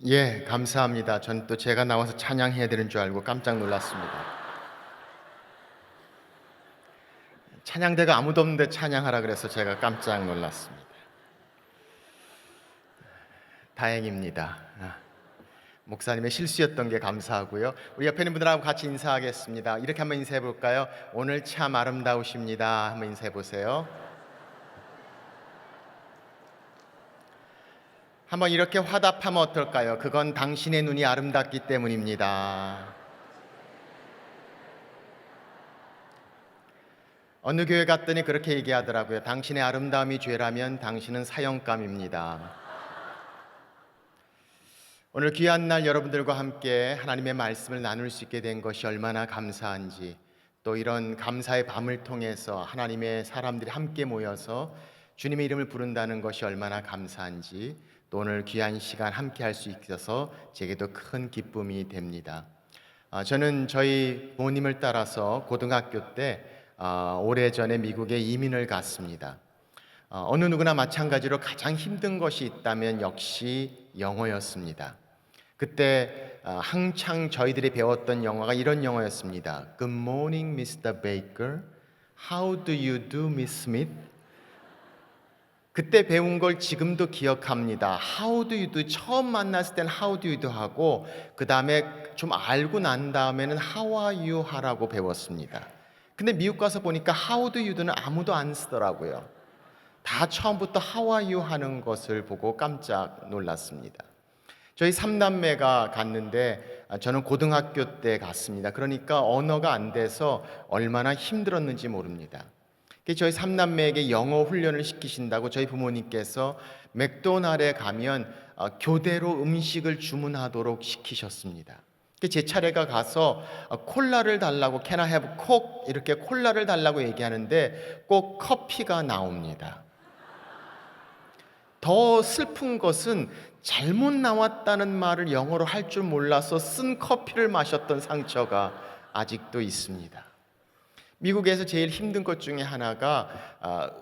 예, 감사합니다. 전 또 제가 나와서 찬양해야 되는 줄 알고 깜짝 놀랐습니다. 찬양대가 아무도 없는데 찬양하라 그래서 제가 깜짝 놀랐습니다. 다행입니다. 목사님의 실수였던 게 감사하고요. 우리 옆에 있는 분들하고 같이 인사하겠습니다. 이렇게 한번 인사해 볼까요? 오늘 참 아름다우십니다. 한번 인사해 보세요. 한번 이렇게 화답하면 어떨까요? 그건 당신의 눈이 아름답기 때문입니다. 어느 교회 갔더니 그렇게 얘기하더라고요. 당신의 아름다움이 죄라면 당신은 사형감입니다. 오늘 귀한 날 여러분들과 함께 하나님의 말씀을 나눌 수 있게 된 것이 얼마나 감사한지, 또 이런 감사의 밤을 통해서 하나님의 사람들이 함께 모여서 주님의 이름을 부른다는 것이 얼마나 감사한지, 또 오늘 귀한 시간 함께 할 수 있어서 제게도 큰 기쁨이 됩니다. 저는 저희 부모님을 따라서 고등학교 때 오래전에 미국에 이민을 갔습니다. 어느 누구나 마찬가지로 가장 힘든 것이 있다면 역시 영어였습니다. 그때 한창 저희들이 배웠던 영어가 이런 영어였습니다. Good morning, Mr. Baker. How do you do, Miss Smith? 그때 배운 걸 지금도 기억합니다. How do you do? 처음 만났을 땐 How do you do 하고, 그 다음에 좀 알고 난 다음에는 How are you 하라고 배웠습니다. 근데 미국 가서 보니까 How do you do는 아무도 안 쓰더라고요. 다 처음부터 How are you 하는 것을 보고 깜짝 놀랐습니다. 저희 삼남매가 갔는데 저는 고등학교 때 갔습니다. 그러니까 언어가 안 돼서 얼마나 힘들었는지 모릅니다. 저희 삼남매에게 영어 훈련을 시키신다고 저희 부모님께서 맥도날드에 가면 교대로 음식을 주문하도록 시키셨습니다. 제 차례가 가서 콜라를 달라고 Can I have Coke? 이렇게 콜라를 달라고 얘기하는데 꼭 커피가 나옵니다. 더 슬픈 것은 잘못 나왔다는 말을 영어로 할 줄 몰라서 쓴 커피를 마셨던 상처가 아직도 있습니다. 미국에서 제일 힘든 것 중에 하나가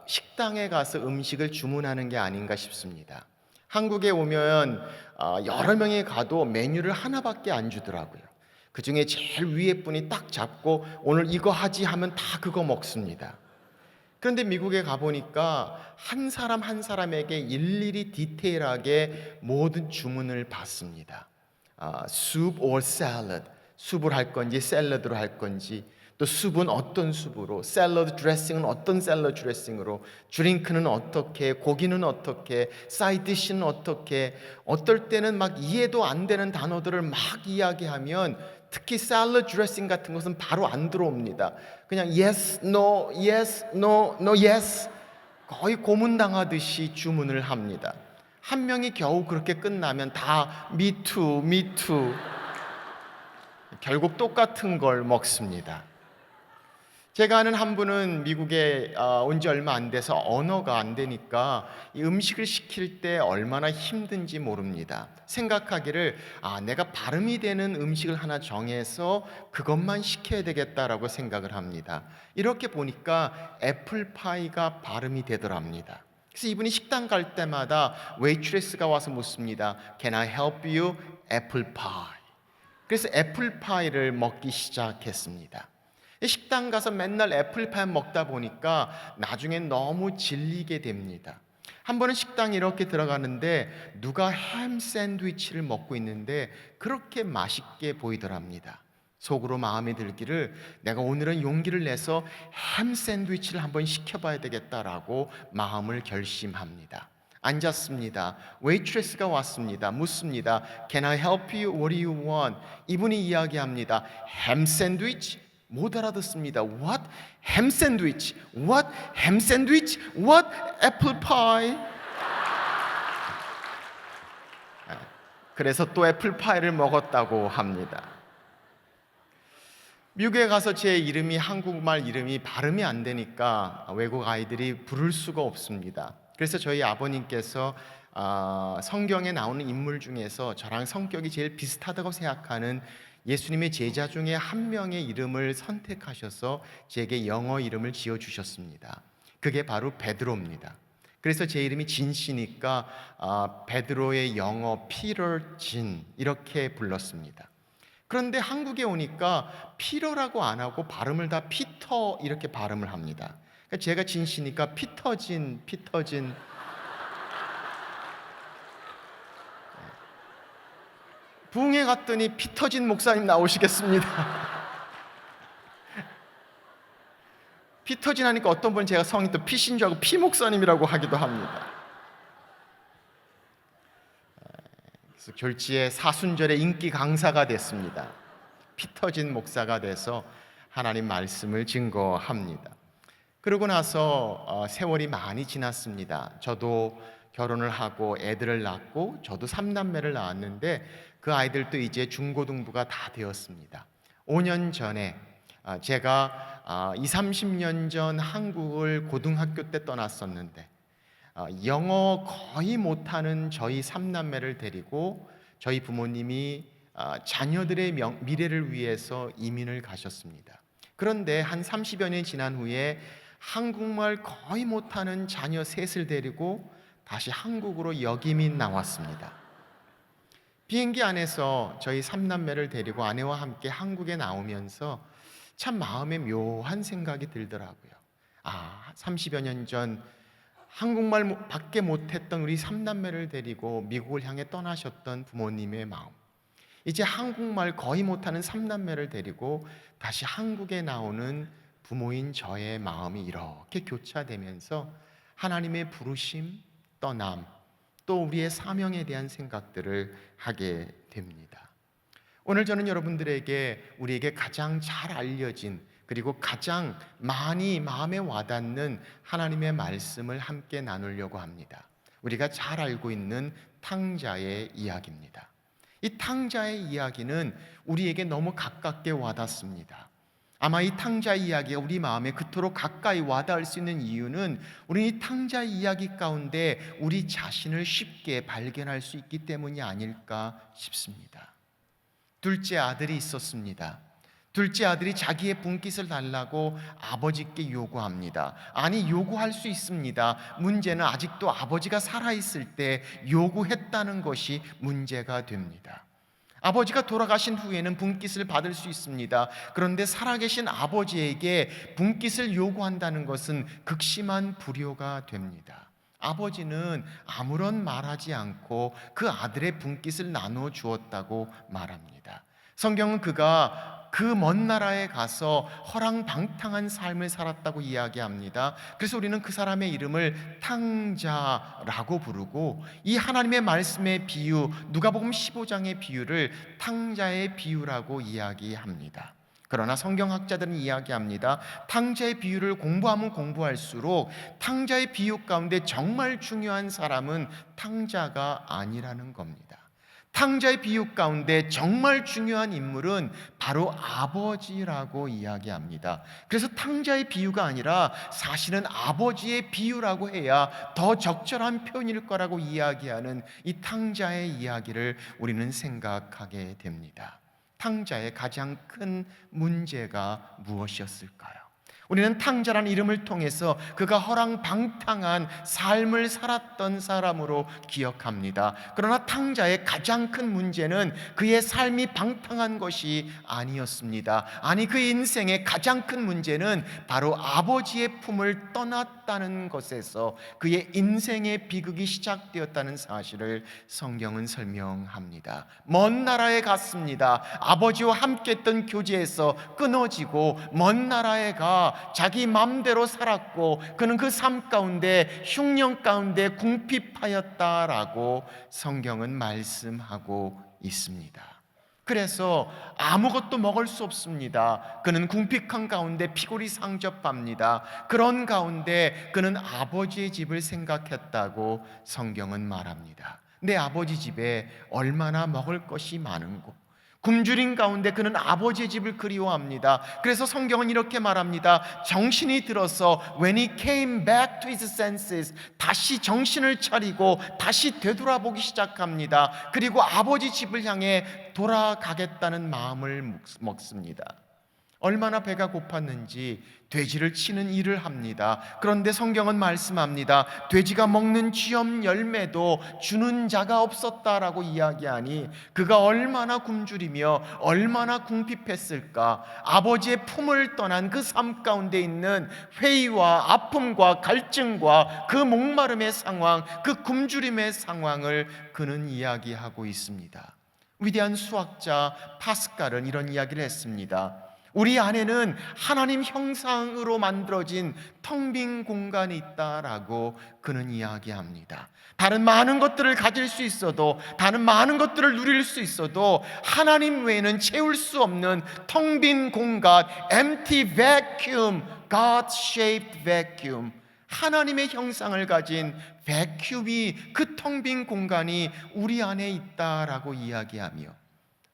식당에 가서 음식을 주문하는 게 아닌가 싶습니다. 한국에 오면 여러 명이 가도 메뉴를 하나밖에 안 주더라고요. 그 중에 제일 위에 분이 딱 잡고 오늘 이거 하지 하면 다 그거 먹습니다. 그런데 미국에 가보니까 한 사람 한 사람에게 일일이 디테일하게 모든 주문을 받습니다. soup or salad, sup을 할 건지 샐러드로 할 건지, 또 sup은 어떤 sup으로, 샐러드 드레싱은 어떤 샐러드 드레싱으로, 드링크는 어떻게, 고기는 어떻게, 사이드 디시는 어떻게, 어떨 때는 막 이해도 안 되는 단어들을 막 이야기하면 특히 샐러드 드레싱 같은 것은 바로 안 들어옵니다. 그냥 yes, no, yes, no, no, yes, 거의 고문당하듯이 주문을 합니다. 한 명이 겨우 그렇게 끝나면 다 me too, me too. 결국 똑같은 걸 먹습니다. 제가 아는 한 분은 미국에 온 지 얼마 안 돼서 언어가 안 되니까 이 음식을 시킬 때 얼마나 힘든지 모릅니다. 생각하기를 내가 발음이 되는 음식을 하나 정해서 그것만 시켜야 되겠다라고 생각을 합니다. 이렇게 보니까 애플파이가 발음이 되더랍니다. 그래서 이분이 식당 갈 때마다 웨이트레스가 와서 묻습니다. Can I help you? 애플파이. 그래서 애플파이를 먹기 시작했습니다. 식당 가서 맨날 애플파이 먹다 보니까 나중엔 너무 질리게 됩니다. 한 번은 식당에 이렇게 들어가는데 누가 햄 샌드위치를 먹고 있는데 그렇게 맛있게 보이더랍니다. 속으로 마음에 들기를 내가 오늘은 용기를 내서 햄 샌드위치를 한번 시켜봐야 되겠다라고 마음을 결심합니다. 앉았습니다. 웨이트레스가 왔습니다. 묻습니다. Can I help you? What do you want? 이분이 이야기합니다. 햄 샌드위치? 못 알아듣습니다. What? 햄 샌드위치? What? 햄 샌드위치? What? 애플 파이? 그래서 또 애플 파이를 먹었다고 합니다. 미국에 가서 제 이름이 한국말 이름이 발음이 안 되니까 외국 아이들이 부를 수가 없습니다. 그래서 저희 아버님께서 성경에 나오는 인물 중에서 저랑 성격이 제일 비슷하다고 생각하는 예수님의 제자 중에 한 명의 이름을 선택하셔서 제게 영어 이름을 지어주셨습니다. 그게 바로 베드로입니다. 그래서 제 이름이 진 씨니까 베드로의 영어 피터 진 이렇게 불렀습니다. 그런데 한국에 오니까 피터라고 안 하고 발음을 다 피터 이렇게 발음을 합니다. 그러니까 제가 진 씨니까 피터진. 부흥회 갔더니 피터진 목사님 나오시겠습니다. 피터진 하니까 어떤 분은 제가 성이 또 피신 줄 알고 피 목사님이라고 하기도 합니다. 그래서 졸지에 사순절에 인기 강사가 됐습니다. 피터진 목사가 돼서 하나님 말씀을 증거합니다. 그러고 나서 세월이 많이 지났습니다. 저도 결혼을 하고 애들을 낳고 저도 3남매를 낳았는데 그 아이들도 이제 중고등부가 다 되었습니다. 5년 전에 제가 20, 30년 전 한국을 고등학교 때 떠났었는데 영어 거의 못하는 저희 3남매를 데리고 저희 부모님이 자녀들의 미래를 위해서 이민을 가셨습니다. 그런데 한 30여 년이 지난 후에 한국말 거의 못하는 자녀 셋을 데리고 다시 한국으로 역이민 나왔습니다. 비행기 안에서 저희 3남매를 데리고 아내와 함께 한국에 나오면서 참 마음에 묘한 생각이 들더라고요. 30여 년 전 한국말 밖에 못했던 우리 3남매를 데리고 미국을 향해 떠나셨던 부모님의 마음, 이제 한국말 거의 못하는 3남매를 데리고 다시 한국에 나오는 부모인 저의 마음이 이렇게 교차되면서 하나님의 부르심, 떠남, 또 우리의 사명에 대한 생각들을 하게 됩니다. 오늘 저는 여러분들에게 우리에게 가장 잘 알려진 그리고 가장 많이 마음에 와닿는 하나님의 말씀을 함께 나누려고 합니다. 우리가 잘 알고 있는 탕자의 이야기입니다. 이 탕자의 이야기는 우리에게 너무 가깝게 와닿습니다. 아마 이 탕자의 이야기가 우리 마음에 그토록 가까이 와닿을 수 있는 이유는 우리는 이 탕자의 이야기 가운데 우리 자신을 쉽게 발견할 수 있기 때문이 아닐까 싶습니다. 둘째 아들이 있었습니다. 둘째 아들이 자기의 분깃을 달라고 아버지께 요구합니다. 아니, 요구할 수 있습니다. 문제는 아직도 아버지가 살아있을 때 요구했다는 것이 문제가 됩니다. 아버지가 돌아가신 후에는 분깃을 받을 수 있습니다. 그런데 살아계신 아버지에게 분깃을 요구한다는 것은 극심한 불효가 됩니다. 아버지는 아무런 말하지 않고 그 아들의 분깃을 나누어 주었다고 말합니다. 성경은 그가 그 먼 나라에 가서 허랑방탕한 삶을 살았다고 이야기합니다. 그래서 우리는 그 사람의 이름을 탕자라고 부르고, 이 하나님의 말씀의 비유, 누가복음 15장의 비유를 탕자의 비유라고 이야기합니다. 그러나 성경학자들은 이야기합니다. 탕자의 비유를 공부하면 공부할수록 탕자의 비유 가운데 정말 중요한 사람은 탕자가 아니라는 겁니다. 탕자의 비유 가운데 정말 중요한 인물은 바로 아버지라고 이야기합니다. 그래서 탕자의 비유가 아니라 사실은 아버지의 비유라고 해야 더 적절한 표현일 거라고 이야기하는 이 탕자의 이야기를 우리는 생각하게 됩니다. 탕자의 가장 큰 문제가 무엇이었을까요? 우리는 탕자라는 이름을 통해서 그가 허랑방탕한 삶을 살았던 사람으로 기억합니다. 그러나 탕자의 가장 큰 문제는 그의 삶이 방탕한 것이 아니었습니다. 아니, 그 인생의 가장 큰 문제는 바로 아버지의 품을 떠났다는 것에서 그의 인생의 비극이 시작되었다는 사실을 성경은 설명합니다. 먼 나라에 갔습니다. 아버지와 함께 했던 교제에서 끊어지고 먼 나라에 가 자기 마음대로 살았고 그는 그 삶 가운데 흉년 가운데 궁핍하였다라고 성경은 말씀하고 있습니다. 그래서 아무것도 먹을 수 없습니다. 그는 궁핍한 가운데 피골이 상접합니다. 그런 가운데 그는 아버지의 집을 생각했다고 성경은 말합니다. 내 아버지 집에 얼마나 먹을 것이 많은고. 굶주린 가운데 그는 아버지의 집을 그리워합니다. 그래서 성경은 이렇게 말합니다. 정신이 들어서 when he came back to his senses, 다시 정신을 차리고 다시 되돌아보기 시작합니다. 그리고 아버지 집을 향해 돌아가겠다는 마음을 먹습니다. 얼마나 배가 고팠는지 돼지를 치는 일을 합니다. 그런데 성경은 말씀합니다. 돼지가 먹는 쥐염 열매도 주는 자가 없었다라고 이야기하니 그가 얼마나 굶주리며 얼마나 궁핍했을까. 아버지의 품을 떠난 그 삶 가운데 있는 회의와 아픔과 갈증과 그 목마름의 상황, 그 굶주림의 상황을 그는 이야기하고 있습니다. 위대한 수학자 파스칼은 이런 이야기를 했습니다. 우리 안에는 하나님 형상으로 만들어진 텅 빈 공간이 있다라고 그는 이야기합니다. 다른 많은 것들을 가질 수 있어도, 다른 많은 것들을 누릴 수 있어도 하나님 외에는 채울 수 없는 텅 빈 공간, empty vacuum, God-shaped vacuum, 하나님의 형상을 가진 vacuum이, 그 텅 빈 공간이 우리 안에 있다라고 이야기하며,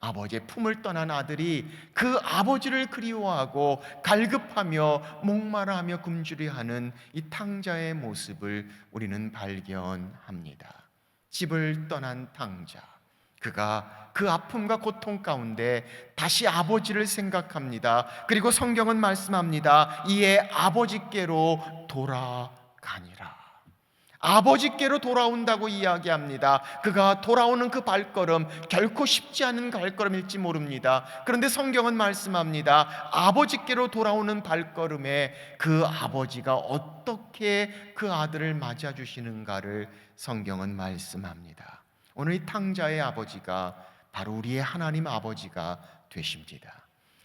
아버지의 품을 떠난 아들이 그 아버지를 그리워하고 갈급하며 목마르하며 굶주려하는 이 탕자의 모습을 우리는 발견합니다. 집을 떠난 탕자, 그가 그 아픔과 고통 가운데 다시 아버지를 생각합니다. 그리고 성경은 말씀합니다. 이에 아버지께로 돌아가니라. 아버지께로 돌아온다고 이야기합니다. 그가 돌아오는 그 발걸음 결코 쉽지 않은 발걸음일지 모릅니다. 그런데 성경은 말씀합니다. 아버지께로 돌아오는 발걸음에 그 아버지가 어떻게 그 아들을 맞아주시는가를 성경은 말씀합니다. 오늘 이 탕자의 아버지가 바로 우리의 하나님 아버지가 되십니다.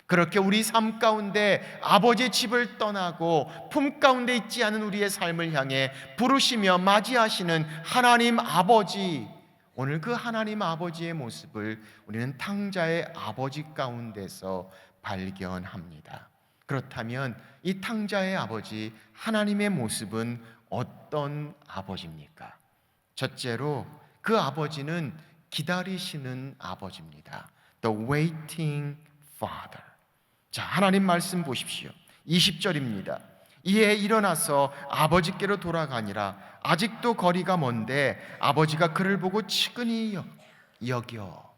그렇게 우리 삶 가운데 아버지의 집을 떠나고 품 가운데 있지 않은 우리의 삶을 향해 부르시며 맞이하시는 하나님 아버지, 오늘 그 하나님 아버지의 모습을 우리는 탕자의 아버지 가운데서 발견합니다. 그렇다면 이 탕자의 아버지 하나님의 모습은 어떤 아버지입니까? 첫째로 그 아버지는 기다리시는 아버지입니다. The waiting Father. 자, 하나님 말씀 보십시오. 20절입니다. 이에 일어나서 아버지께로 돌아가니라. 아직도 거리가 먼데 아버지가 그를 보고 측은히 여겨.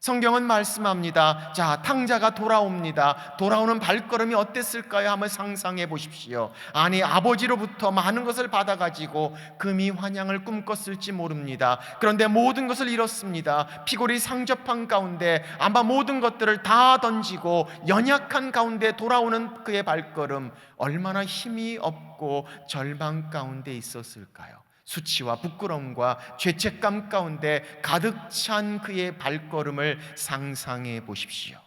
성경은 말씀합니다. 자, 탕자가 돌아옵니다. 돌아오는 발걸음이 어땠을까요? 한번 상상해 보십시오. 아니, 아버지로부터 많은 것을 받아가지고 금이 환향을 꿈꿨을지 모릅니다. 그런데 모든 것을 잃었습니다. 피골이 상접한 가운데 아마 모든 것들을 다 던지고 연약한 가운데 돌아오는 그의 발걸음, 얼마나 힘이 없고 절망 가운데 있었을까요? 수치와 부끄러움과 죄책감 가운데 가득 찬 그의 발걸음을 상상해 보십시오.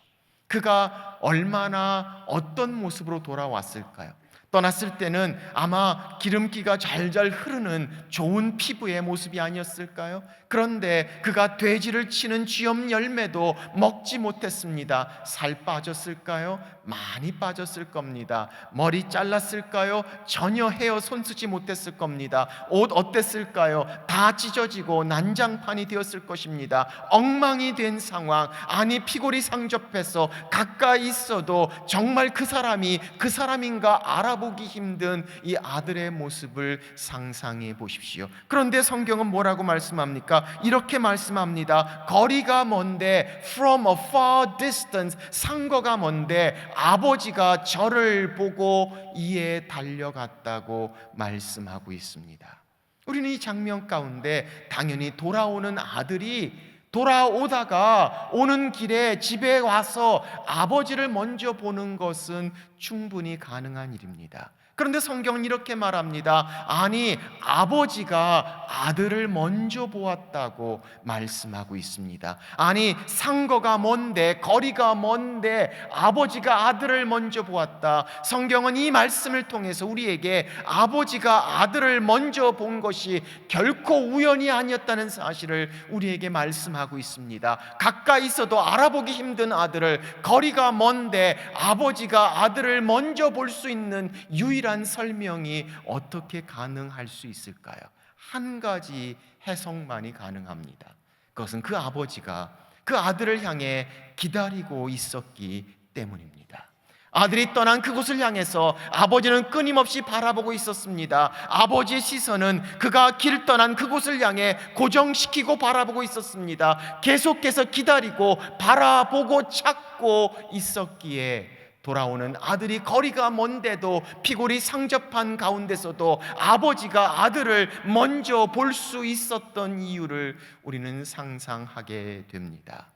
그가 얼마나 어떤 모습으로 돌아왔을까요? 떠났을 때는 아마 기름기가 잘잘 흐르는 좋은 피부의 모습이 아니었을까요? 그런데 그가 돼지를 치는 쥐염 열매도 먹지 못했습니다. 살 빠졌을까요? 많이 빠졌을 겁니다. 머리 잘랐을까요? 전혀 헤어 손쓰지 못했을 겁니다. 옷 어땠을까요? 다 찢어지고 난장판이 되었을 것입니다. 엉망이 된 상황, 아니 피골이 상접해서 가까이 있어도 정말 그 사람이 그 사람인가 알아보기 힘든 이 아들의 모습을 상상해 보십시오. 그런데 성경은 뭐라고 말씀합니까? 이렇게 말씀합니다. 거리가 먼데, from a far distance, 상거가 먼데 아버지가 저를 보고 이에 달려갔다고 말씀하고 있습니다. 우리는 이 장면 가운데 당연히 돌아오는 아들이 돌아오다가 오는 길에 집에 와서 아버지를 먼저 보는 것은 충분히 가능한 일입니다. 그런데 성경은 이렇게 말합니다. 아니, 아버지가 아들을 먼저 보았다고 말씀하고 있습니다. 아니, 상거가 먼데, 거리가 먼데 아버지가 아들을 먼저 보았다. 성경은 이 말씀을 통해서 우리에게 아버지가 아들을 먼저 본 것이 결코 우연이 아니었다는 사실을 우리에게 말씀하고 있습니다. 가까이 있어도 알아보기 힘든 아들을, 거리가 먼데 아버지가 아들을 먼저 볼 수 있는 유일한 설명이 어떻게 가능할 수 있을까요? 한 가지 해석만이 가능합니다. 그것은 그 아버지가 그 아들을 향해 기다리고 있었기 때문입니다. 아들이 떠난 그곳을 향해서 아버지는 끊임없이 바라보고 있었습니다. 아버지의 시선은 그가 길 떠난 그곳을 향해 고정시키고 바라보고 있었습니다. 계속해서 기다리고 바라보고 찾고 있었기에 돌아오는 아들이 거리가 먼데도 피골이 상접한 가운데서도 아버지가 아들을 먼저 볼 수 있었던 이유를 우리는 상상하게 됩니다.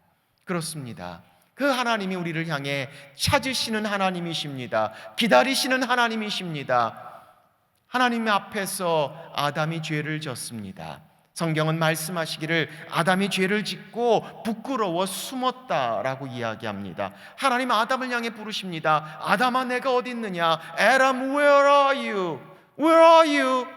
그렇습니다. 그 하나님이 우리를 향해 찾으시는 하나님이십니다. 기다리시는 하나님이십니다. 하나님 앞에서 아담이 죄를 졌습니다. 성경은 말씀하시기를 아담이 죄를 짓고 부끄러워 숨었다라고 이야기합니다. 하나님 아담을 향해 부르십니다. 아담아, 내가 어디 있느냐? Adam, where are you? Where are you?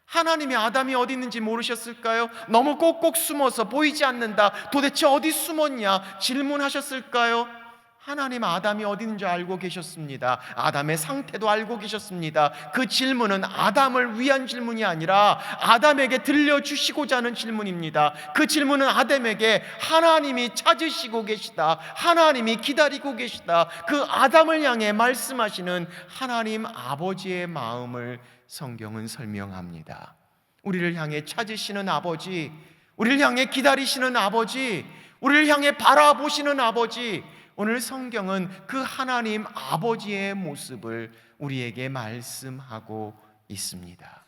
하나님이 아담이 어디 있는지 모르셨을까요? 너무 꼭꼭 숨어서 보이지 않는다. 도대체 어디 숨었냐? 질문하셨을까요? 하나님 아담이 어디 있는지 알고 계셨습니다. 아담의 상태도 알고 계셨습니다. 그 질문은 아담을 위한 질문이 아니라 아담에게 들려주시고자 하는 질문입니다. 그 질문은 아담에게 하나님이 찾으시고 계시다, 하나님이 기다리고 계시다, 그 아담을 향해 말씀하시는 하나님 아버지의 마음을 성경은 설명합니다. 우리를 향해 찾으시는 아버지, 우리를 향해 기다리시는 아버지, 우리를 향해 바라보시는 아버지, 오늘 성경은 그 하나님 아버지의 모습을 우리에게 말씀하고 있습니다.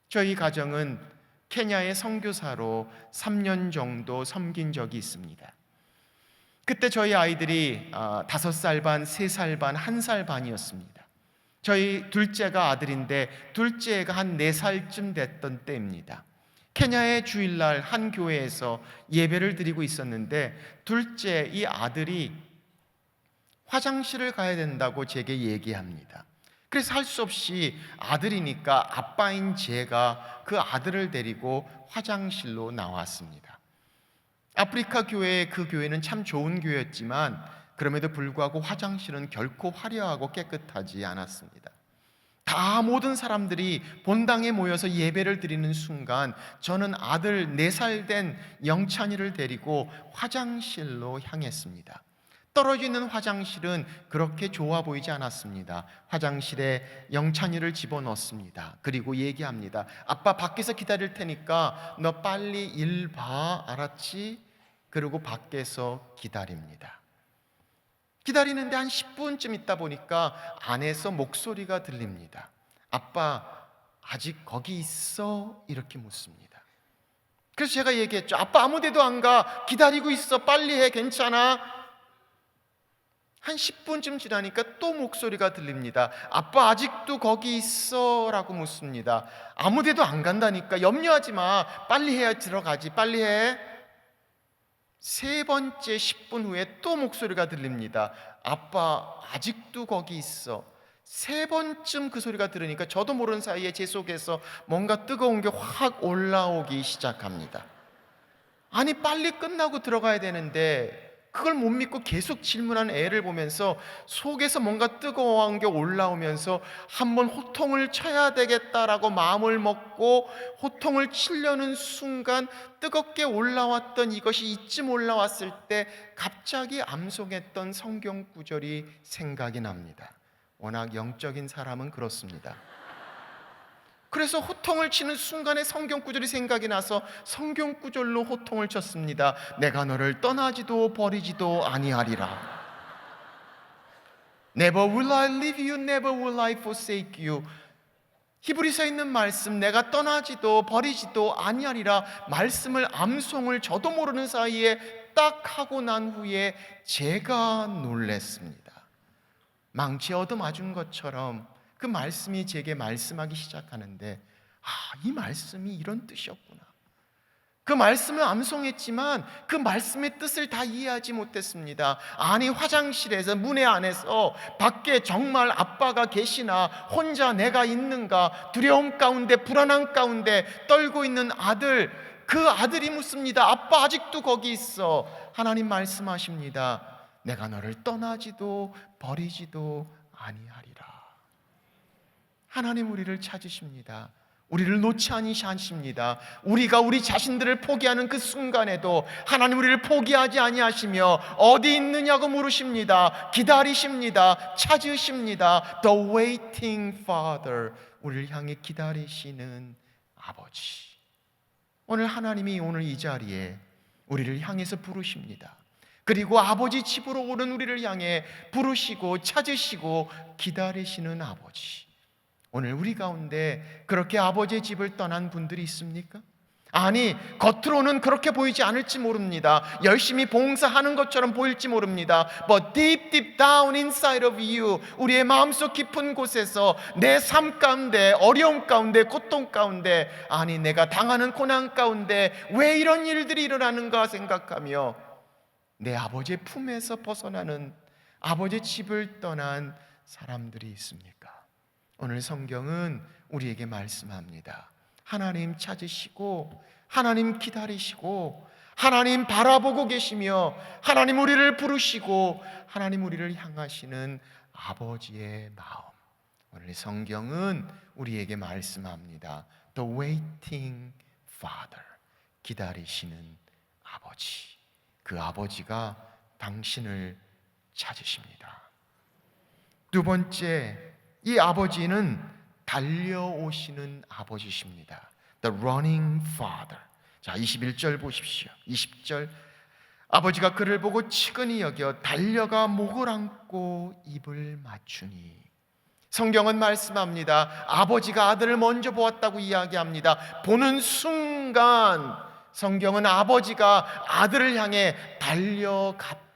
저희 가정은 케냐의 선교사로 3년 정도 섬긴 적이 있습니다. 그때 저희 아이들이 5살 반, 3살 반, 1살 반이었습니다. 저희 둘째가 아들인데 둘째가 한 4살쯤 됐던 때입니다. 케냐의 주일날 한 교회에서 예배를 드리고 있었는데 둘째 이 아들이 화장실을 가야 된다고 제게 얘기합니다. 그래서 할 수 없이 아들이니까 아빠인 제가 그 아들을 데리고 화장실로 나왔습니다. 아프리카 교회, 그 교회는 참 좋은 교회였지만 그럼에도 불구하고 화장실은 결코 화려하고 깨끗하지 않았습니다. 다 모든 사람들이 본당에 모여서 예배를 드리는 순간 저는 아들 4살 된 영찬이를 데리고 화장실로 향했습니다. 떨어져 있는 화장실은 그렇게 좋아 보이지 않았습니다. 화장실에 영찬이를 집어넣습니다. 그리고 얘기합니다. 아빠 밖에서 기다릴 테니까 너 빨리 일 봐, 알았지? 그리고 밖에서 기다립니다. 기다리는데 한 10분쯤 있다 보니까 안에서 목소리가 들립니다. 아빠 아직 거기 있어? 이렇게 묻습니다. 그래서 제가 얘기했죠. 아빠 아무 데도 안 가. 기다리고 있어. 빨리 해. 괜찮아. 한 10분쯤 지나니까 또 목소리가 들립니다. 아빠 아직도 거기 있어? 라고 묻습니다. 아무 데도 안 간다니까. 염려하지 마. 빨리 해야 들어가지. 빨리 해. 3번째 10분 후에 또 목소리가 들립니다. 아빠 아직도 거기 있어. 3번쯤 그 소리가 들으니까 저도 모르는 사이에 제 속에서 뭔가 뜨거운 게 확 올라오기 시작합니다. 아니 빨리 끝나고 들어가야 되는데 그걸 못 믿고 계속 질문하는 애를 보면서 속에서 뭔가 뜨거운 게 올라오면서 한번 호통을 쳐야 되겠다라고 마음을 먹고 호통을 치려는 순간 뜨겁게 올라왔던 이것이 이쯤 올라왔을 때 갑자기 암송했던 성경 구절이 생각이 납니다. 워낙 영적인 사람은 그렇습니다. 그래서 호통을 치는 순간에 성경 구절이 생각이 나서 성경 구절로 호통을 쳤습니다. 내가 너를 떠나지도 버리지도 아니하리라. Never will I leave you, never will I forsake you. 히브리서에 있는 말씀, 내가 떠나지도 버리지도 아니하리라 말씀을 암송을 저도 모르는 사이에 딱 하고 난 후에 제가 놀랐습니다. 망치 얻어맞은 것처럼 그 말씀이 제게 말씀하기 시작하는데 이 말씀이 이런 뜻이었구나. 그 말씀을 암송했지만 그 말씀의 뜻을 다 이해하지 못했습니다. 아니 화장실에서 문의 안에서 밖에 정말 아빠가 계시나 혼자 내가 있는가 두려움 가운데 불안한 가운데 떨고 있는 아들, 그 아들이 묻습니다. 아빠 아직도 거기 있어. 하나님 말씀하십니다. 내가 너를 떠나지도 버리지도 아니하리라. 하나님 우리를 찾으십니다. 우리를 놓지 아니하십니다. 우리가 우리 자신들을 포기하는 그 순간에도 하나님 우리를 포기하지 아니하시며 어디 있느냐고 물으십니다. 기다리십니다. 찾으십니다. The waiting Father, 우리를 향해 기다리시는 아버지. 오늘 하나님이 오늘 이 자리에 우리를 향해서 부르십니다. 그리고 아버지 집으로 오는 우리를 향해 부르시고 찾으시고 기다리시는 아버지. 오늘 우리 가운데 그렇게 아버지의 집을 떠난 분들이 있습니까? 아니, 겉으로는 그렇게 보이지 않을지 모릅니다. 열심히 봉사하는 것처럼 보일지 모릅니다. But deep, deep down inside of you, 우리의 마음속 깊은 곳에서 내 삶 가운데, 어려움 가운데, 고통 가운데, 아니 내가 당하는 고난 가운데 왜 이런 일들이 일어나는가 생각하며 내 아버지의 품에서 벗어나는, 아버지의 집을 떠난 사람들이 있습니까? 오늘 성경은 우리에게 말씀합니다. 하나님 찾으시고 하나님 기다리시고 하나님 바라보고 계시며 하나님 우리를 부르시고 하나님 우리를 향하시는 아버지의 마음. 오늘 성경은 우리에게 말씀합니다. The waiting Father, 기다리시는 아버지. 그 아버지가 당신을 찾으십니다. 두 번째, 이 아버지는 달려오시는 아버지십니다. The running Father. 자, 21절 보십시오. 20절. 아버지가 그를 보고 측은히 여겨 달려가 목을 안고 입을 맞추니. 성경은 말씀합니다. 아버지가 아들을 먼저 보았다고 이야기합니다. 보는 순간 성경은 아버지가 아들을 향해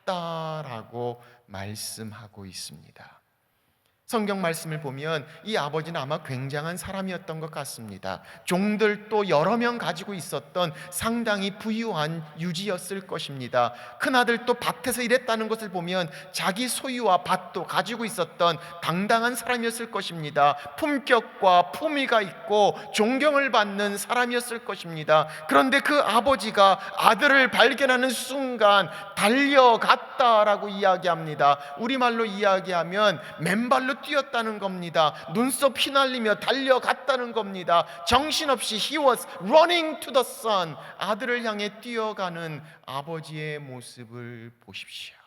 달려갔다라고 말씀하고 있습니다. 성경 말씀을 보면 이 아버지는 아마 굉장한 사람이었던 것 같습니다. 종들도 여러 명 가지고 있었던 상당히 부유한 유지였을 것입니다. 큰아들도 밭에서 일했다는 것을 보면 자기 소유와 밭도 가지고 있었던 당당한 사람이었을 것입니다. 품격과 품위가 있고 존경을 받는 사람이었을 것입니다. 그런데 그 아버지가 아들을 발견하는 순간 달려갔다라고 이야기합니다. 우리말로 이야기하면 맨발로 뛰었다는 겁니다. 눈썹 휘날리며 달려갔다는 겁니다. 정신없이 he was running to the sun, 아들을 향해 뛰어가는 아버지의 모습을 보십시오.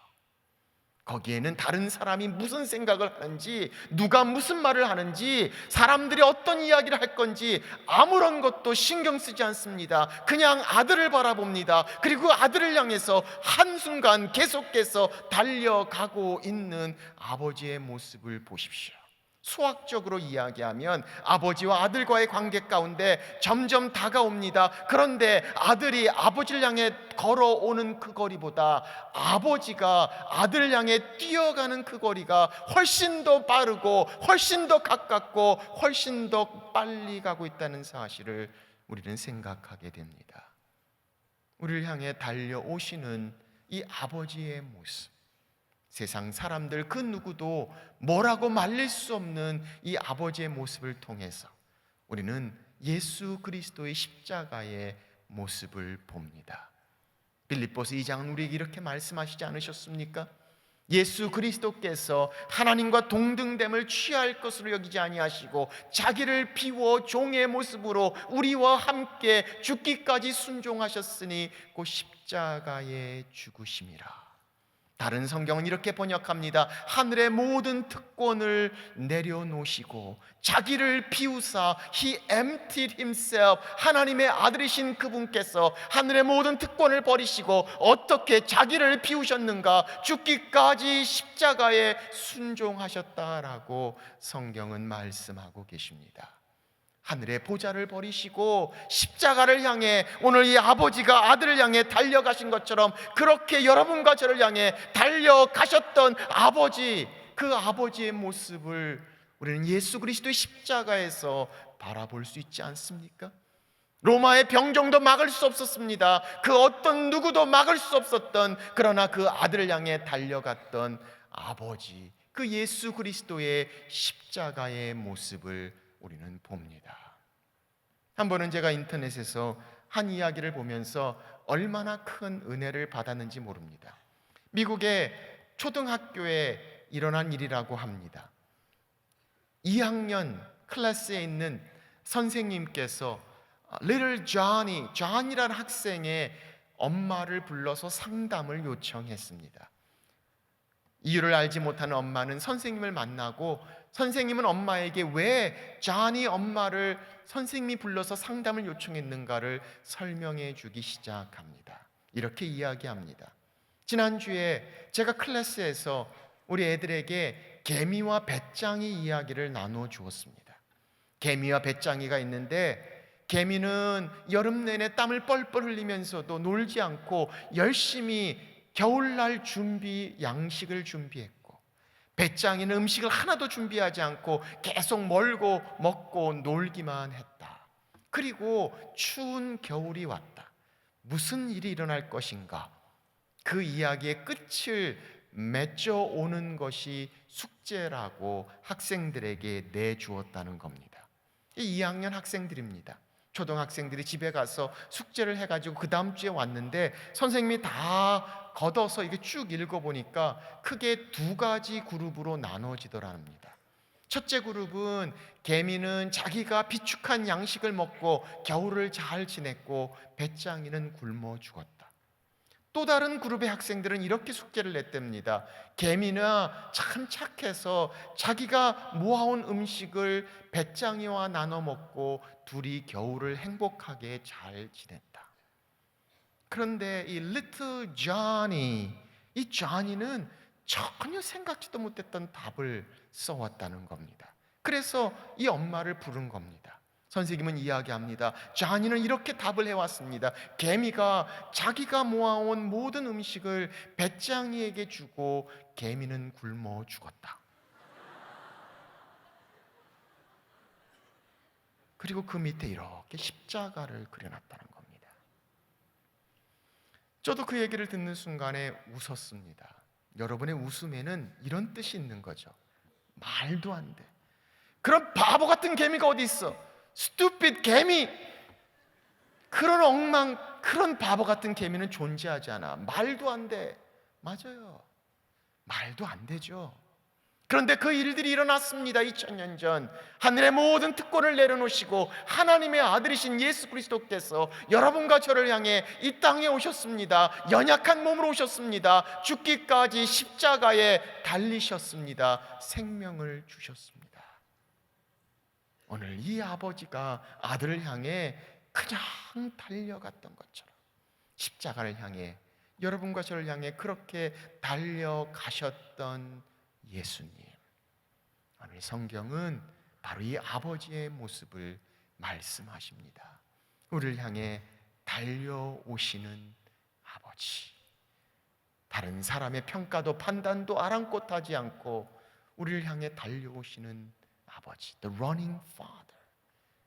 거기에는 다른 사람이 무슨 생각을 하는지, 누가 무슨 말을 하는지, 사람들이 어떤 이야기를 할 건지 아무런 것도 신경 쓰지 않습니다. 그냥 아들을 바라봅니다. 그리고 아들을 향해서 한순간 계속해서 달려가고 있는 아버지의 모습을 보십시오. 수학적으로 이야기하면 아버지와 아들과의 관계 가운데 점점 다가옵니다. 그런데 아들이 아버지를 향해 걸어오는 그 거리보다 아버지가 아들을 향해 뛰어가는 그 거리가 훨씬 더 빠르고 훨씬 더 가깝고 훨씬 더 빨리 가고 있다는 사실을 우리는 생각하게 됩니다. 우리를 향해 달려오시는 이 아버지의 모습, 세상 사람들 그 누구도 뭐라고 말릴 수 없는 이 아버지의 모습을 통해서 우리는 예수 그리스도의 십자가의 모습을 봅니다. 빌립보서 2장은 우리에게 이렇게 말씀하시지 않으셨습니까? 예수 그리스도께서 하나님과 동등됨을 취할 것으로 여기지 아니하시고 자기를 비워 종의 모습으로 우리와 함께 죽기까지 순종하셨으니 곧 십자가에 죽으심이라. 다른 성경은 이렇게 번역합니다. 하늘의 모든 특권을 내려놓으시고 자기를 비우사 He emptied himself, 하나님의 아들이신 그분께서 하늘의 모든 특권을 버리시고 어떻게 자기를 비우셨는가? 죽기까지 십자가에 순종하셨다라고 성경은 말씀하고 계십니다. 하늘의 보좌를 버리시고 십자가를 향해 오늘 이 아버지가 아들을 향해 달려가신 것처럼 그렇게 여러분과 저를 향해 달려가셨던 아버지, 그 아버지의 모습을 우리는 예수 그리스도의 십자가에서 바라볼 수 있지 않습니까? 로마의 병정도 막을 수 없었습니다. 그 어떤 누구도 막을 수 없었던, 그러나 그 아들을 향해 달려갔던 아버지, 그 예수 그리스도의 십자가의 모습을 우리는 봅니다. 한 번은 제가 인터넷에서 한 이야기를 보면서 얼마나 큰 은혜를 받았는지 모릅니다. 미국의 초등학교에 일어난 일이라고 합니다. 2학년 클래스에 있는 선생님께서 Little John이라는 학생의 엄마를 불러서 상담을 요청했습니다. 이유를 알지 못하는 엄마는 선생님을 만나고 선생님은 엄마에게 왜 존이 엄마를 선생님이 불러서 상담을 요청했는가를 설명해 주기 시작합니다. 이렇게 이야기합니다. 지난주에 제가 클래스에서 우리 애들에게 개미와 배짱이 이야기를 나누어 주었습니다. 개미와 배짱이가 있는데, 개미는 여름 내내 땀을 뻘뻘 흘리면서도 놀지 않고 열심히 겨울날 양식을 준비했고, 배짱이는 음식을 하나도 준비하지 않고 계속 멀고 먹고 놀기만 했다. 그리고 추운 겨울이 왔다. 무슨 일이 일어날 것인가? 그 이야기의 끝을 맺어 오는 것이 숙제라고 학생들에게 내주었다는 겁니다. 2학년 학생들입니다. 초등학생들이 집에 가서 숙제를 해가지고 그 다음 주에 왔는데, 선생님이 다 걷어서 이게 쭉 읽어보니까 크게 두 가지 그룹으로 나눠지더랍니다. 첫째 그룹은 개미는 자기가 비축한 양식을 먹고 겨울을 잘 지냈고 배짱이는 굶어 죽었다. 또 다른 그룹의 학생들은 이렇게 숙제를 냈답니다. 개미는 참 착해서 자기가 모아온 음식을 배짱이와 나눠 먹고 둘이 겨울을 행복하게 잘 지냈다. 그런데 이 Little Johnny, 이 Johnny는 전혀 생각지도 못했던 답을 써왔다는 겁니다. 그래서 이 엄마를 부른 겁니다. 선생님은 이야기합니다. 자니는 이렇게 답을 해왔습니다. 개미가 자기가 모아온 모든 음식을 배짱이에게 주고 개미는 굶어 죽었다. 그리고 그 밑에 이렇게 십자가를 그려놨다는 겁니다. 저도 그 얘기를 듣는 순간에 웃었습니다. 여러분의 웃음에는 이런 뜻이 있는 거죠. 말도 안 돼. 그런 바보 같은 개미가 어디 있어? stupid 개미, 그런 바보 같은 개미는 존재하지 않아. 말도 안 돼. 맞아요. 말도 안 되죠. 그런데 그 일들이 일어났습니다. 2000년 전 하늘의 모든 특권을 내려놓으시고 하나님의 아들이신 예수 그리스도께서 여러분과 저를 향해 이 땅에 오셨습니다. 연약한 몸으로 오셨습니다. 죽기까지 십자가에 달리셨습니다. 생명을 주셨습니다. 오늘 이 아버지가 아들을 향해 그냥 달려갔던 것처럼 십자가를 향해, 여러분과 저를 향해 그렇게 달려가셨던 예수님, 오늘 성경은 바로 이 아버지의 모습을 말씀하십니다. 우리를 향해 달려오시는 아버지, 다른 사람의 평가도 판단도 아랑곳하지 않고 우리를 향해 달려오시는 아버지, The Running Father,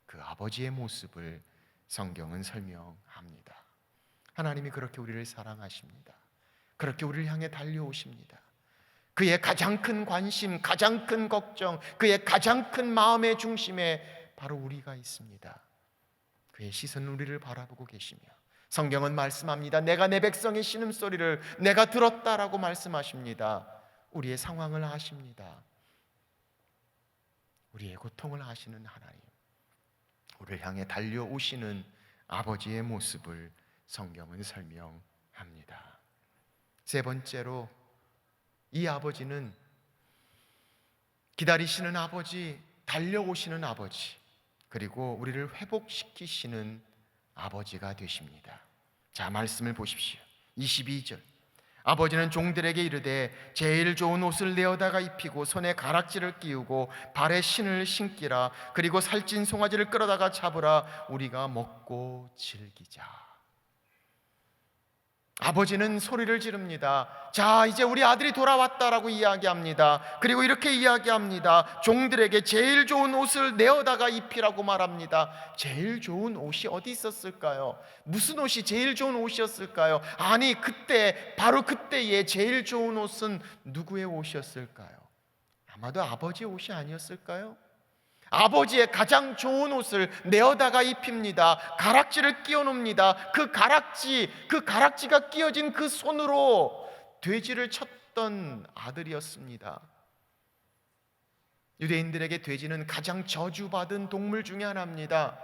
그 아버지의 모습을 성경은 설명합니다. 하나님이 그렇게 우리를 사랑하십니다. 그렇게 우리를 향해 달려오십니다. 그의 가장 큰 관심, 가장 큰 걱정, 그의 가장 큰 마음의 중심에 바로 우리가 있습니다. 그의 시선은 우리를 바라보고 계시며, 성경은 말씀합니다. 내가 내 백성의 신음소리를 내가 들었다라고 말씀하십니다. 우리의 상황을 아십니다. 우리의 고통을 아시는 하나님, 우리를 향해 달려오시는 아버지의 모습을 성경은 설명합니다. 세 번째로, 이 아버지는 기다리시는 아버지, 달려오시는 아버지, 그리고 우리를 회복시키시는 아버지가 되십니다. 자, 말씀을 보십시오. 22절, 아버지는 종들에게 이르되 제일 좋은 옷을 내어다가 입히고 손에 가락지를 끼우고 발에 신을 신기라. 그리고 살찐 송아지를 끌어다가 잡으라. 우리가 먹고 즐기자. 아버지는 소리를 지릅니다. 자, 이제 우리 아들이 돌아왔다라고 이야기합니다. 그리고 이렇게 이야기합니다. 종들에게 제일 좋은 옷을 내어다가 입히라고 말합니다. 제일 좋은 옷이 어디 있었을까요? 무슨 옷이 제일 좋은 옷이었을까요? 아니, 바로 그때의 제일 좋은 옷은 누구의 옷이었을까요? 아마도 아버지의 옷이 아니었을까요? 아버지의 가장 좋은 옷을 내어다가 입힙니다. 가락지를 끼워 놓습니다. 그 가락지가 끼어진 그 손으로 돼지를 쳤던 아들이었습니다. 유대인들에게 돼지는 가장 저주받은 동물 중에 하나입니다.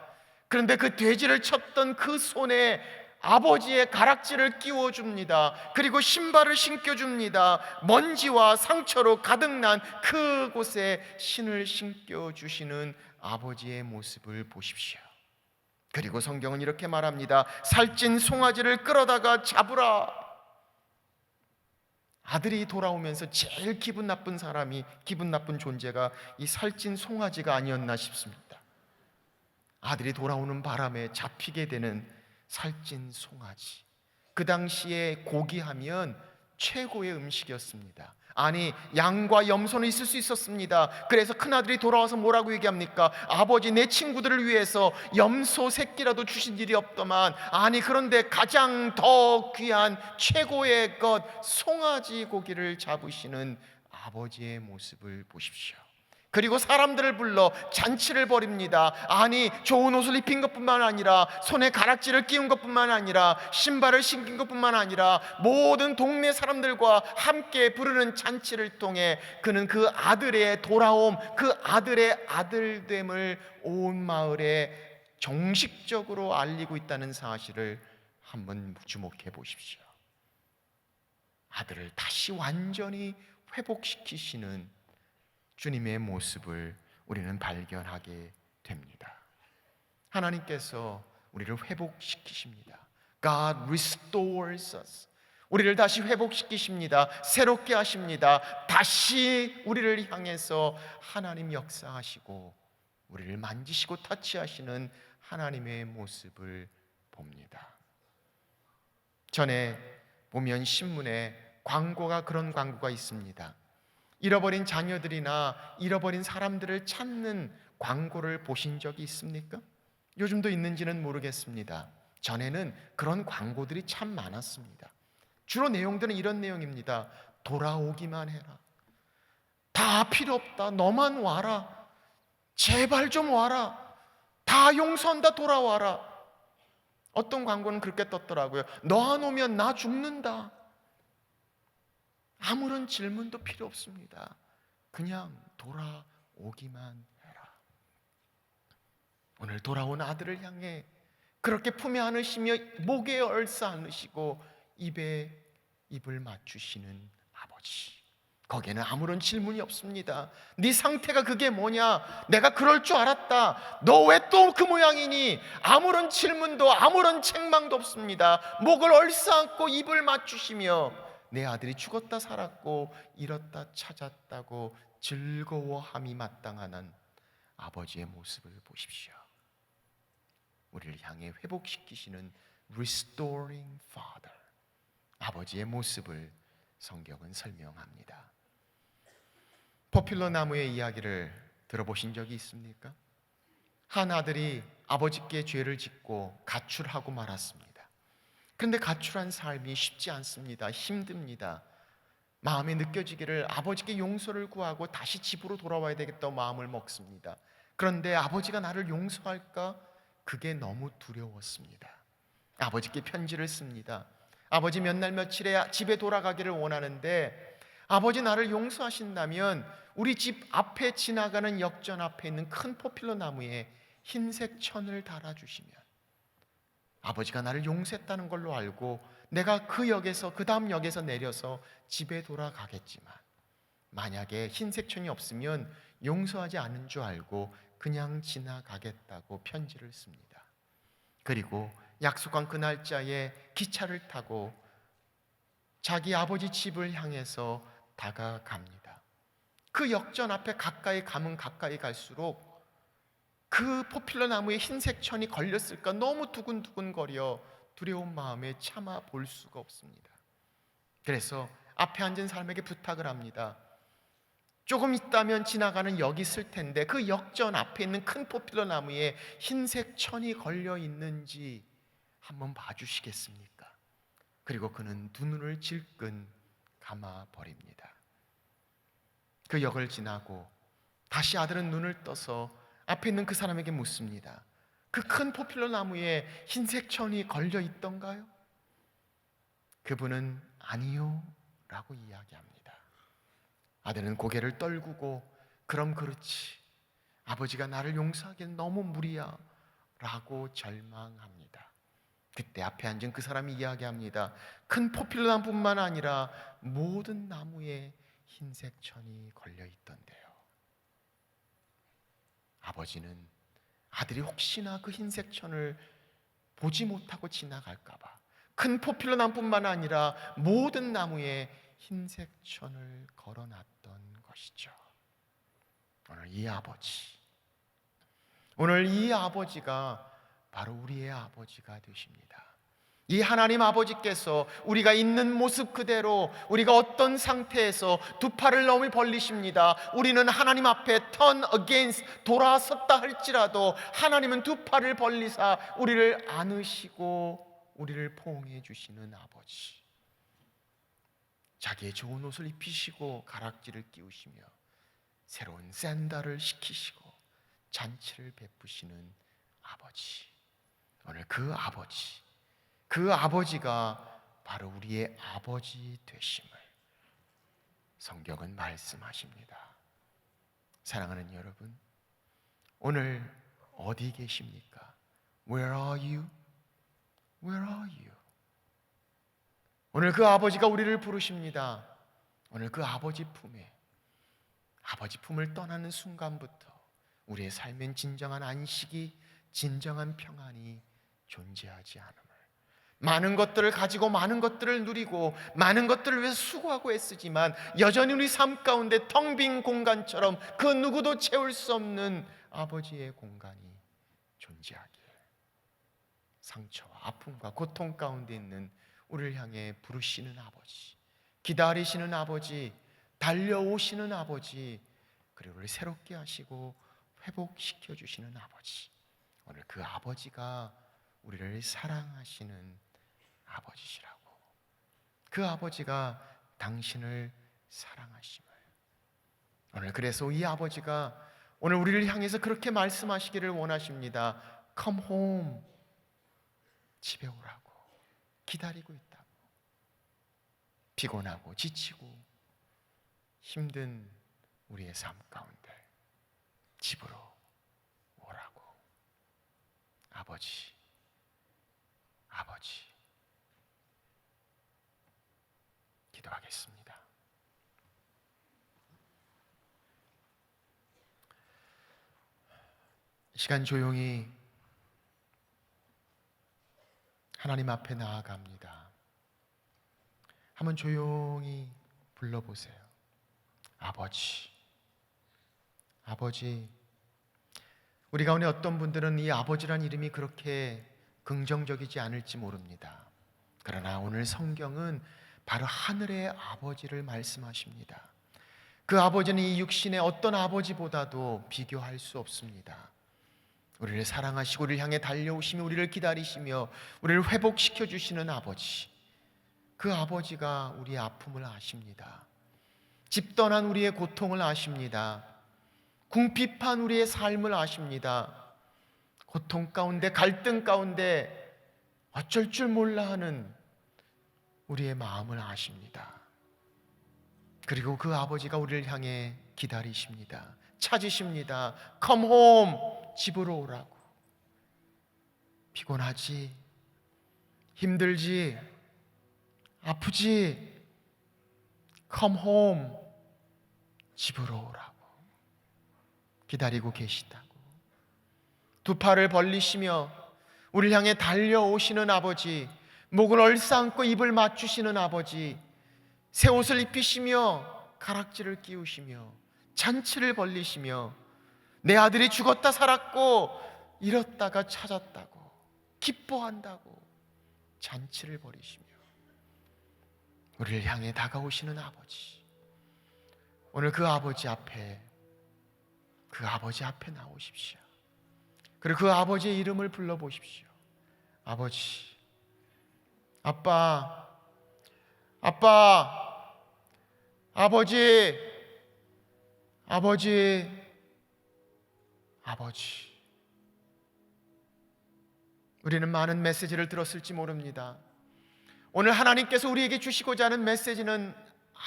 그런데 그 돼지를 쳤던 그 손에 아버지의 가락지를 끼워줍니다. 그리고 신발을 신겨줍니다. 먼지와 상처로 가득난 그곳에 신을 신겨주시는 아버지의 모습을 보십시오. 그리고 성경은 이렇게 말합니다. 살찐 송아지를 끌어다가 잡으라. 아들이 돌아오면서 제일 기분 나쁜 사람이, 기분 나쁜 존재가 이 살찐 송아지가 아니었나 싶습니다. 아들이 돌아오는 바람에 잡히게 되는 살찐 송아지. 그 당시에 고기하면 최고의 음식이었습니다. 아니, 양과 염소는 있을 수 있었습니다. 그래서 큰아들이 돌아와서 뭐라고 얘기합니까? 아버지, 내 친구들을 위해서 염소 새끼라도 주신 일이 없더만. 아니, 그런데 가장 더 귀한 최고의 것, 송아지 고기를 잡으시는 아버지의 모습을 보십시오. 그리고 사람들을 불러 잔치를 벌입니다. 아니, 좋은 옷을 입힌 것뿐만 아니라, 손에 가락지를 끼운 것뿐만 아니라, 신발을 신긴 것뿐만 아니라, 모든 동네 사람들과 함께 부르는 잔치를 통해 그는 그 아들의 돌아옴, 그 아들의 아들됨을 온 마을에 정식적으로 알리고 있다는 사실을 한번 주목해 보십시오. 아들을 다시 완전히 회복시키시는 주님의 모습을 우리는 발견하게 됩니다. 하나님께서 우리를 회복시키십니다. God restores us. 우리를 다시 회복시키십니다. 새롭게 하십니다. 다시 우리를 향해서 하나님 역사하시고 우리를 만지시고 터치하시는 하나님의 모습을 봅니다. 전에 보면 신문에 광고가, 그런 광고가 있습니다. 잃어버린 자녀들이나 잃어버린 사람들을 찾는 광고를 보신 적이 있습니까? 요즘도 있는지는 모르겠습니다. 전에는 그런 광고들이 참 많았습니다. 주로 내용들은 이런 내용입니다. 돌아오기만 해라. 다 필요 없다. 너만 와라. 제발 좀 와라. 다 용서한다. 돌아와라. 어떤 광고는 그렇게 떴더라고요. 너 안 오면 나 죽는다. 아무런 질문도 필요 없습니다. 그냥 돌아오기만 해라. 오늘 돌아온 아들을 향해 그렇게 품에 안으시며 목에 얼싸 안으시고 입에 입을 맞추시는 아버지. 거기에는 아무런 질문이 없습니다. 네 상태가 그게 뭐냐? 내가 그럴 줄 알았다. 너 왜 또 그 모양이니? 아무런 질문도 아무런 책망도 없습니다. 목을 얼싸 안고 입을 맞추시며 내 아들이 죽었다 살았고 잃었다 찾았다고 즐거워함이 마땅한 아버지의 모습을 보십시오. 우리를 향해 회복시키시는 Restoring Father, 아버지의 모습을 성경은 설명합니다. 포퓰러 나무의 이야기를 들어보신 적이 있습니까? 한 아들이 아버지께 죄를 짓고 가출하고 말았습니다. 그런데 가출한 삶이 쉽지 않습니다. 힘듭니다. 마음에 느껴지기를 아버지께 용서를 구하고 다시 집으로 돌아와야 되겠다고 마음을 먹습니다. 그런데 아버지가 나를 용서할까? 그게 너무 두려웠습니다. 아버지께 편지를 씁니다. 아버지, 몇 날 며칠에 집에 돌아가기를 원하는데 아버지, 나를 용서하신다면 우리 집 앞에 지나가는 역전 앞에 있는 큰 포퓰러 나무에 흰색 천을 달아주시면 아버지가 나를 용서했다는 걸로 알고 내가 그 역에서, 그 다음 역에서 내려서 집에 돌아가겠지만 만약에 흰색 천이 없으면 용서하지 않은 줄 알고 그냥 지나가겠다고 편지를 씁니다. 그리고 약속한 그 날짜에 기차를 타고 자기 아버지 집을 향해서 다가갑니다. 그 역전 앞에 가까이 가면 가까이 갈수록 그 포퓰러 나무에 흰색 천이 걸렸을까 너무 두근두근거려 두려운 마음에 참아 볼 수가 없습니다. 그래서 앞에 앉은 사람에게 부탁을 합니다. 조금 있다면 지나가는 역이 있을 텐데 그 역전 앞에 있는 큰 포퓰러 나무에 흰색 천이 걸려 있는지 한번 봐주시겠습니까? 그리고 그는 두 눈을 질끈 감아 버립니다. 그 역을 지나고 다시 아들은 눈을 떠서 앞에 있는 그 사람에게 묻습니다. 그 큰 포퓰러 나무에 흰색 천이 걸려 있던가요? 그분은 아니요 라고 이야기합니다. 아들은 고개를 떨구고 그럼 그렇지, 아버지가 나를 용서하기엔 너무 무리야 라고 절망합니다. 그때 앞에 앉은 그 사람이 이야기합니다. 큰 포퓰러 나무뿐만 아니라 모든 나무에 흰색 천이 걸려 있던데요. 아버지는 아들이 혹시나 그 흰색 천을 보지 못하고 지나갈까 봐 큰 포퓰러 나무뿐만 아니라 모든 나무에 흰색 천을 걸어놨던 것이죠. 오늘 이 아버지가 바로 우리의 아버지가 되십니다. 이 하나님 아버지께서 우리가 있는 모습 그대로, 우리가 어떤 상태에서 두 팔을 너무 벌리십니다. 우리는 하나님 앞에 turn against, 돌아섰다 할지라도 하나님은 두 팔을 벌리사 우리를 안으시고 우리를 포옹해 주시는 아버지. 자기의 좋은 옷을 입히시고 가락지를 끼우시며 새로운 샌들을 시키시고 잔치를 베푸시는 아버지. 오늘 그 아버지가 바로 우리의 아버지 되심을 성경은 말씀하십니다. 사랑하는 여러분, 오늘 어디 계십니까? Where are you? Where are you? 오늘 그 아버지가 우리를 부르십니다. 오늘 그 아버지 품을 떠나는 순간부터 우리의 삶엔 진정한 안식이, 진정한 평안이 존재하지 않음을, 많은 것들을 가지고 많은 것들을 누리고 많은 것들을 위해서 수고하고 애쓰지만 여전히 우리 삶 가운데 텅 빈 공간처럼 그 누구도 채울 수 없는 아버지의 공간이 존재하기를, 상처와 아픔과 고통 가운데 있는 우리를 향해 부르시는 아버지, 기다리시는 아버지, 달려오시는 아버지, 그리고 우리를 새롭게 하시고 회복시켜 주시는 아버지. 오늘 그 아버지가 우리를 사랑하시는 아버지시라고, 그 아버지가 당신을 사랑하심을, 오늘 그래서 이 아버지가 오늘 우리를 향해서 그렇게 말씀하시기를 원하십니다. Come home, 집에 오라고 기다리고 있다고. 피곤하고 지치고 힘든 우리의 삶 가운데 집으로 오라고. 아버지, 기도하겠습니다. 이 시간 조용히 하나님 앞에 나아갑니다. 한번 조용히 불러보세요. 아버지. 우리 가운데 어떤 분들은 이 아버지란 이름이 그렇게 긍정적이지 않을지 모릅니다. 그러나 오늘 성경은 바로 하늘의 아버지를 말씀하십니다. 그 아버지는 이 육신의 어떤 아버지보다도 비교할 수 없습니다. 우리를 사랑하시고 우리를 향해 달려오시며 우리를 기다리시며 우리를 회복시켜 주시는 아버지. 그 아버지가 우리의 아픔을 아십니다. 집 떠난 우리의 고통을 아십니다. 궁핍한 우리의 삶을 아십니다. 고통 가운데, 갈등 가운데 어쩔 줄 몰라 하는 우리의 마음을 아십니다. 그리고 그 아버지가 우리를 향해 기다리십니다. 찾으십니다. Come home, 집으로 오라고. 피곤하지? 힘들지? 아프지? Come home, 집으로 오라고 기다리고 계시다고. 두 팔을 벌리시며 우리를 향해 달려오시는 아버지, 목을 얼싸안고 입을 맞추시는 아버지, 새 옷을 입히시며 가락지를 끼우시며 잔치를 벌리시며 내 아들이 죽었다 살았고 잃었다가 찾았다고 기뻐한다고 잔치를 벌이시며 우리를 향해 다가오시는 아버지. 오늘 그 아버지 앞에 나오십시오. 그리고 그 아버지의 이름을 불러보십시오. 아버지, 아빠, 아버지. 우리는 많은 메시지를 들었을지 모릅니다. 오늘 하나님께서 우리에게 주시고자 하는 메시지는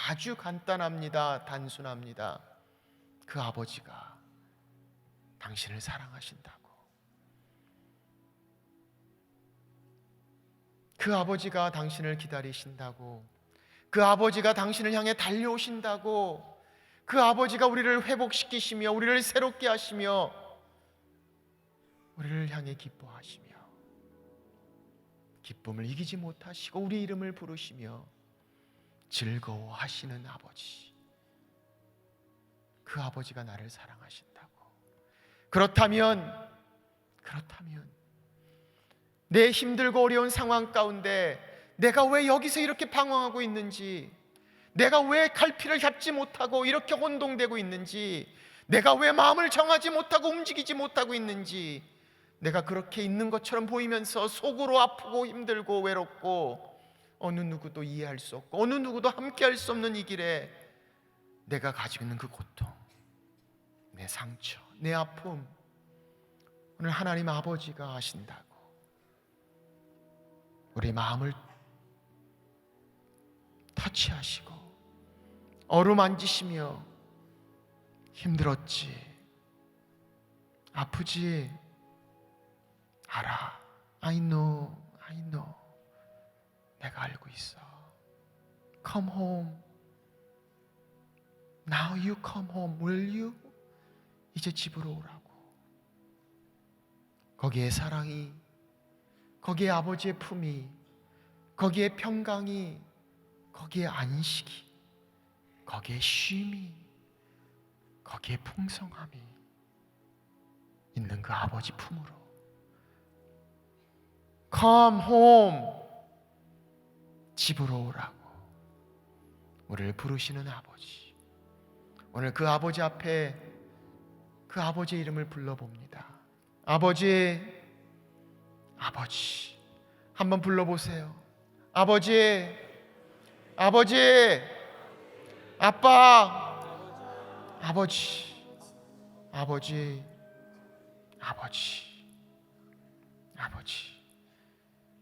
아주 간단합니다. 단순합니다. 그 아버지가 당신을 사랑하신다고. 그 아버지가 당신을 기다리신다고. 그 아버지가 당신을 향해 달려오신다고. 그 아버지가 우리를 회복시키시며 우리를 새롭게 하시며 우리를 향해 기뻐하시며 기쁨을 이기지 못하시고 우리 이름을 부르시며 즐거워하시는 아버지, 그 아버지가 나를 사랑하신다고. 그렇다면 내 힘들고 어려운 상황 가운데 내가 왜 여기서 이렇게 방황하고 있는지, 내가 왜 갈피를 잡지 못하고 이렇게 혼동되고 있는지, 내가 왜 마음을 정하지 못하고 움직이지 못하고 있는지, 내가 그렇게 있는 것처럼 보이면서 속으로 아프고 힘들고 외롭고 어느 누구도 이해할 수 없고 어느 누구도 함께할 수 없는 이 길에 내가 가지고 있는 그 고통, 내 상처, 내 아픔, 오늘 하나님 아버지가 아신다고 우리 마음을 터치하시고 어루만지시며 힘들었지, 아프지, 알아, I know, 내가 알고 있어. Come home. Now you come home. Will you? 이제 집으로 오라고. 거기에 사랑이, 거기에 아버지의 품이, 거기에 평강이, 거기에 안식이, 거기에 쉼이, 거기에 풍성함이 있는 그 아버지 품으로 Come home, 집으로 오라고 우리를 부르시는 아버지. 오늘 그 아버지 앞에 그 아버지의 이름을 불러봅니다. 아버지, 아버지, 한번 불러보세요. 아버지, 아버지, 아빠, 아버지, 아버지, 아버지, 아버지.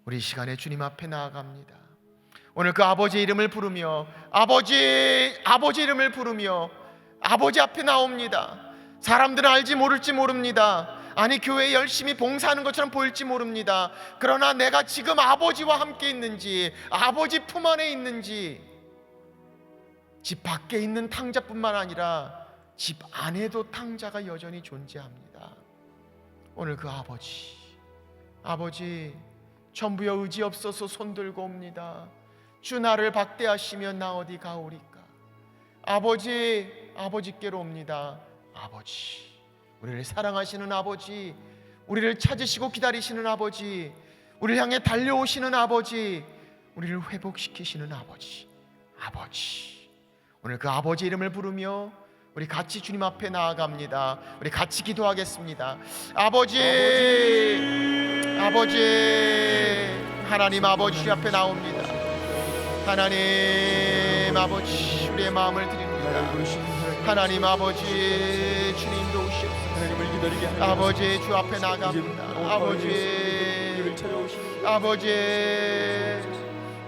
우리 이 시간에 주님 앞에 나아갑니다. 오늘 그 아버지의 이름을 부르며 아버지 이름을 부르며 아버지 앞에 나옵니다. 사람들은 알지 모를지 모릅니다. 아니, 교회에 열심히 봉사하는 것처럼 보일지 모릅니다. 그러나 내가 지금 아버지와 함께 있는지, 아버지 품 안에 있는지, 집 밖에 있는 탕자뿐만 아니라 집 안에도 탕자가 여전히 존재합니다. 오늘 그 아버지 전부여 의지 없어서 손들고 옵니다. 주 나를 박대하시면 나 어디 가오리까. 아버지께로 옵니다. 아버지, 우리를 사랑하시는 아버지, 우리를 찾으시고 기다리시는 아버지, 우리를 향해 달려오시는 아버지, 우리를 회복시키시는 아버지. 오늘 그 아버지 이름을 부르며 우리 같이 주님 앞에 나아갑니다. 우리 같이 기도하겠습니다. 아버지, 하나님 아버지 앞에 나옵니다. 하나님 아버지, 우리의 마음을 드립니다. 하나님 아버지, 주님도 오시옵소서. 아버지, 주 앞에 나갑니다. 아버지,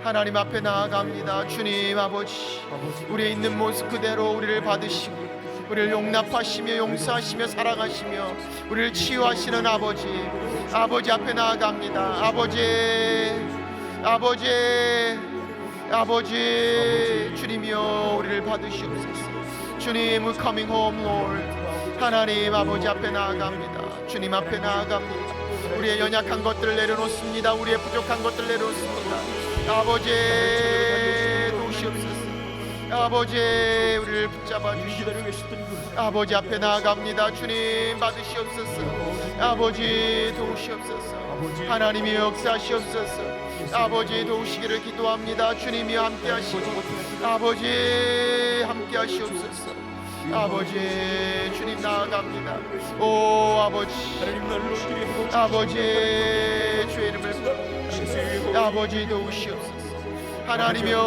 하나님 앞에 나아갑니다. 주님 아버지, 우리의 있는 모습 그대로 우리를 받으시고 우리를 용납하시며 용서하시며 사랑하시며 우리를 치유하시는 아버지 앞에 나아갑니다. 아버지, 주님이여 우리를 받으시옵소서. 주님, we're coming home, Lord. 하나님 아버지 앞에 나아갑니다. 주님 앞에 나아갑니다. 우리의 연약한 것들을 내려놓습니다. 우리의 부족한 것들을 내려놓습니다. 아버지, 도우시옵소서. 아버지, 우리를 붙잡아 주시옵소서. 아버지 앞에 나아갑니다. 주님 받으시옵소서. 아버지, 도우시옵소서. 하나님이 역사하시옵소서. 아버지, 도우시기를 기도합니다. 주님이 함께 하시고 아버지 함께 하시옵소서. 아버지, 주님 나아갑니다. 오 아버지, 주의 이름을 부릅니다. 아버지, 도우시옵소서. 하나님이여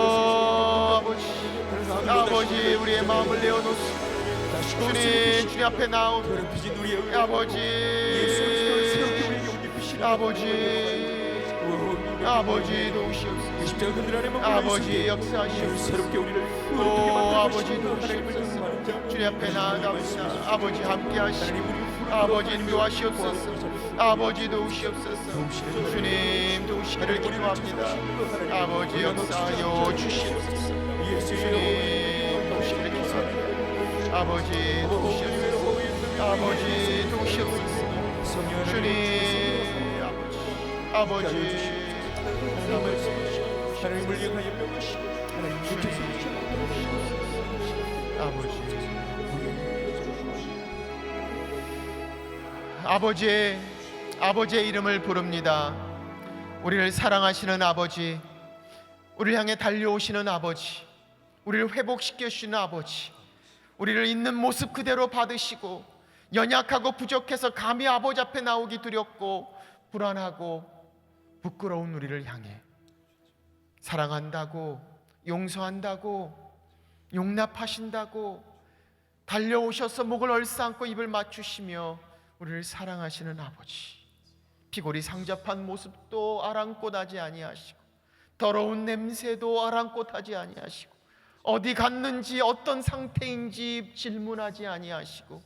아버지, 우리의 마음을 내어놓습니다. 주님 앞에 나옵니다. 아버지, 도우시옵소서. 아버지, 역사하시옵소서. 오 아버지, 도우시옵소서. 주님 앞에 나아갑니다. 아버지 함께 하시고 아버지 인도하시옵소서. 아버지, 도우시옵소서. 주님 도우시기를 기도합니다. 아버지, 역사하여 주시옵소서. 주님 도우시기를 기도합니다. 아버지, 도우시옵소서. 아버지, 도우시옵소서. 주님, 아버지, 하나님을 향하여 명하시고 하나님 주께서 아버지의 이름을 부릅니다. 우리를 사랑하시는 아버지, 우리를 향해 달려오시는 아버지, 우리를 회복시켜 주시는 아버지, 우리를 있는 모습 그대로 받으시고 연약하고 부족해서 감히 아버지 앞에 나오기 두렵고 불안하고 부끄러운 우리를 향해 사랑한다고, 용서한다고, 용납하신다고 달려오셔서 목을 얼싸안고 입을 맞추시며 우리를 사랑하시는 아버지, 피골이 상접한 모습도 아랑곳하지 아니하시고 더러운 냄새도 아랑곳하지 아니하시고 어디 갔는지 어떤 상태인지 질문하지 아니하시고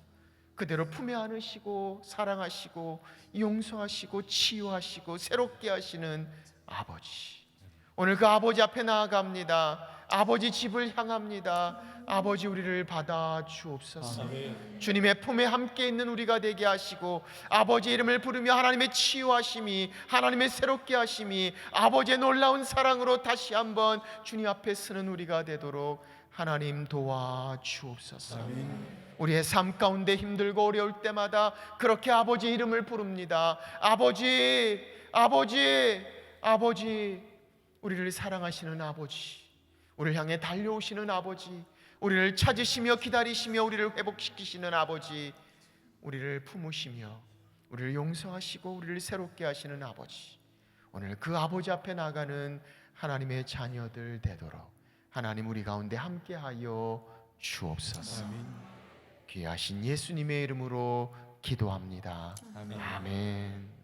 그대로 품에 안으시고 사랑하시고 용서하시고 치유하시고 새롭게 하시는 아버지, 오늘 그 아버지 앞에 나아갑니다. 아버지 집을 향합니다. 아버지, 우리를 받아 주옵소서. 주님의 품에 함께 있는 우리가 되게 하시고 아버지 이름을 부르며 하나님의 치유하심이, 하나님의 새롭게 하심이, 아버지의 놀라운 사랑으로 다시 한번 주님 앞에 서는 우리가 되도록 하나님 도와 주옵소서. 우리의 삶 가운데 힘들고 어려울 때마다 그렇게 아버지 이름을 부릅니다. 아버지, 아버지, 아버지, 우리를 사랑하시는 아버지, 우리를 향해 달려오시는 아버지, 우리를 찾으시며 기다리시며 우리를 회복시키시는 아버지, 우리를 품으시며 우리를 용서하시고 우리를 새롭게 하시는 아버지, 오늘 그 아버지 앞에 나가는 하나님의 자녀들 되도록 하나님 우리 가운데 함께하여 주옵소서. 귀하신 예수님의 이름으로 기도합니다. 아멘.